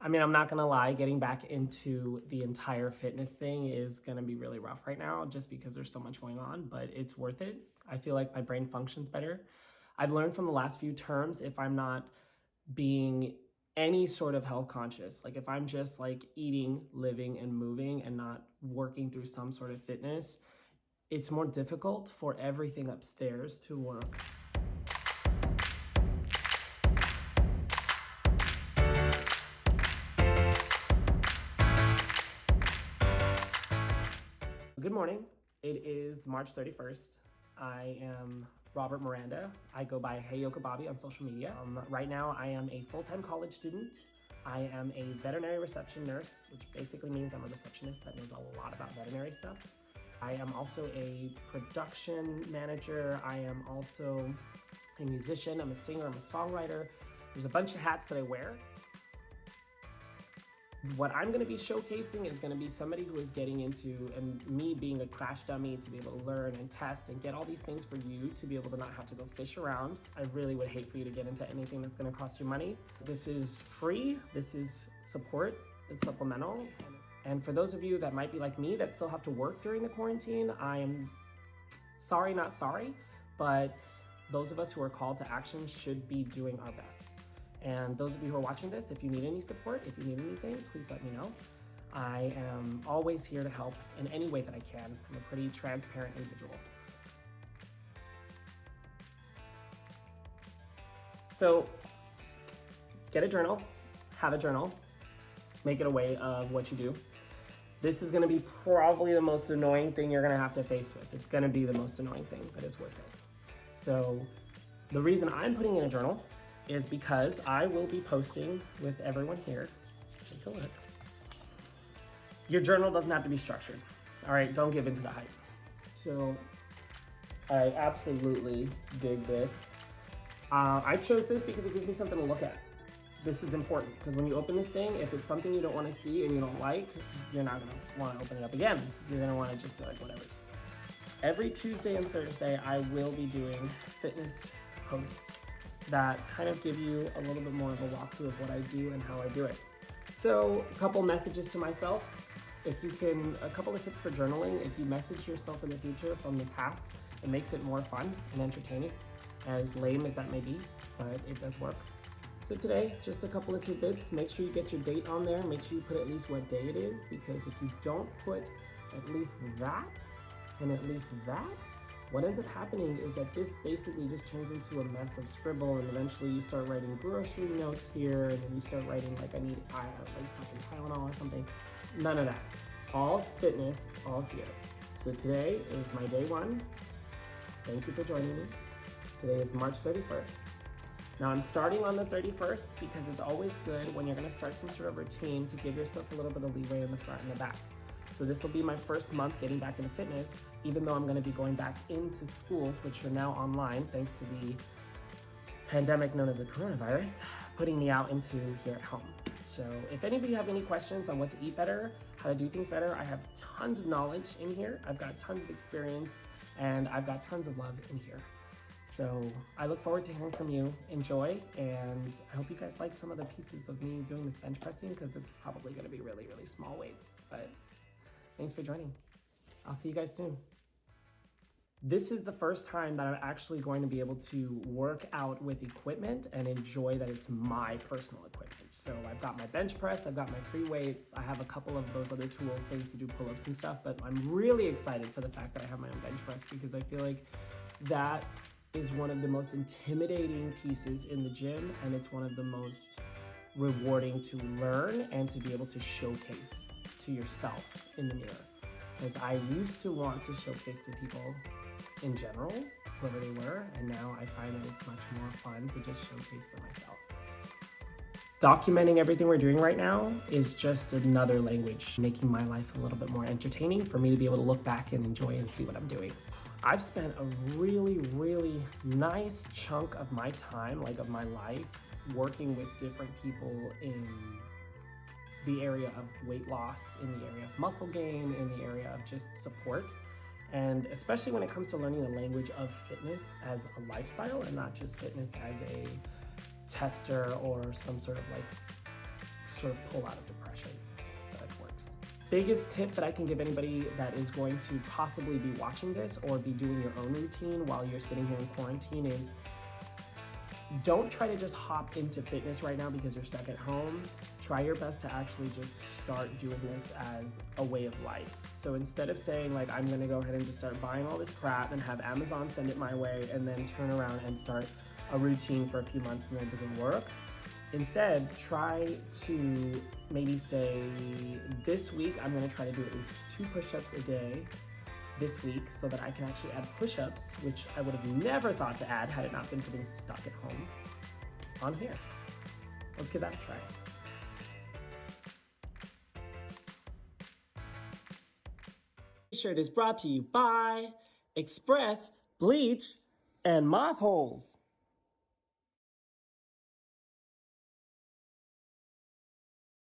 I mean, I'm not gonna lie, getting back into the entire fitness thing is gonna be really rough right now just because there's so much going on, but it's worth it. I feel like my brain functions better. I've learned from the last few terms, if I'm not being any sort of health conscious, like if I'm just like eating, living, and moving and not working through some sort of fitness, it's more difficult for everything upstairs to work. Good morning. It is March 31st. I am Robert Miranda. I go by Hey Yoka Bobby on social media. Right now, I am a full-time college student. I am a veterinary reception nurse, which basically means I'm a receptionist that knows a lot about veterinary stuff. I am also a production manager. I am also a musician. I'm a singer. I'm a songwriter. There's a bunch of hats that I wear. What I'm going to be showcasing is going to be somebody who is getting into, and me being a crash dummy to be able to learn and test and get all these things for you to be able to not have to go fish around. I really would hate for you to get into anything that's going to cost you money. This is free. This is support. It's supplemental. And for those of you that might be like me that still have to work during the quarantine, I am sorry, not sorry, but those of us who are called to action should be doing our best. And those of you who are watching this, if you need any support, if you need anything, please let me know. I am always here to help in any way that I can. I'm a pretty transparent individual. So get a journal, have a journal, make it a way of what you do. This is gonna be probably the most annoying thing you're gonna have to face with. It's gonna be the most annoying thing, but it's worth it. So the reason I'm putting in a journal is because I will be posting with everyone here. Take a look. Your journal doesn't have to be structured. All right, don't give in to the hype. So I absolutely dig this. I chose this because it gives me something to look at. This is important because when you open this thing, if it's something you don't want to see and you don't like, you're not gonna want to open it up again. You're gonna want to just be like, whatever. Every Tuesday and Thursday, I will be doing fitness posts that kind of give you a little bit more of a walkthrough of what I do and how I do it. So a couple messages to myself. A couple of tips for journaling. If you message yourself in the future from the past, it makes it more fun and entertaining, as lame as that may be, but it does work. So today, just a couple of tidbits. Make sure you get your date on there. Make sure you put at least what day it is, because if you don't put at least that and at least that, what ends up happening is that this basically just turns into a mess of scribble, and eventually you start writing grocery notes here, and then you start writing like I need like fucking Tylenol or something. None of that. All fitness, all here. So today is my day one. Thank you for joining me. Today is March 31st. Now I'm starting on the 31st because it's always good when you're gonna start some sort of routine to give yourself a little bit of leeway in the front and the back. So this will be my first month getting back into fitness, even though I'm gonna be going back into schools, which are now online thanks to the pandemic known as the coronavirus, putting me out into here at home. So if any of you have any questions on what to eat better, how to do things better, I have tons of knowledge in here. I've got tons of experience, and I've got tons of love in here. So I look forward to hearing from you. Enjoy, and I hope you guys like some of the pieces of me doing this bench pressing, because it's probably gonna be really, really small weights, but thanks for joining. I'll see you guys soon. This is the first time that I'm actually going to be able to work out with equipment and enjoy that it's my personal equipment. So I've got my bench press, I've got my free weights, I have a couple of those other tools that I used to do pull-ups and stuff, but I'm really excited for the fact that I have my own bench press, because I feel like that is one of the most intimidating pieces in the gym, and it's one of the most rewarding to learn and to be able to showcase to yourself in the mirror. Because I used to want to showcase to people in general, whoever they were, and now I find that it's much more fun to just showcase for myself. Documenting everything we're doing right now is just another language, making my life a little bit more entertaining for me to be able to look back and enjoy and see what I'm doing. I've spent a really, really nice chunk of my time, like of my life, working with different people in the area of weight loss, in the area of muscle gain, in the area of just support. And especially when it comes to learning the language of fitness as a lifestyle and not just fitness as a tester or some sort of like sort of pull out of depression. That's how it works. Biggest tip that I can give anybody that is going to possibly be watching this or be doing your own routine while you're sitting here in quarantine is don't try to just hop into fitness right now because you're stuck at home. Try your best to actually just start doing this as a way of life. So instead of saying like, I'm gonna go ahead and just start buying all this crap and have Amazon send it my way and then turn around and start a routine for a few months and then it doesn't work. Instead, try to maybe say, this week I'm gonna try to do at least 2 push-ups a day this week so that I can actually add push-ups, which I would have never thought to add had it not been for being stuck at home, on here. Let's give that a try. This shirt is brought to you by Express, Bleach, and Mothholes.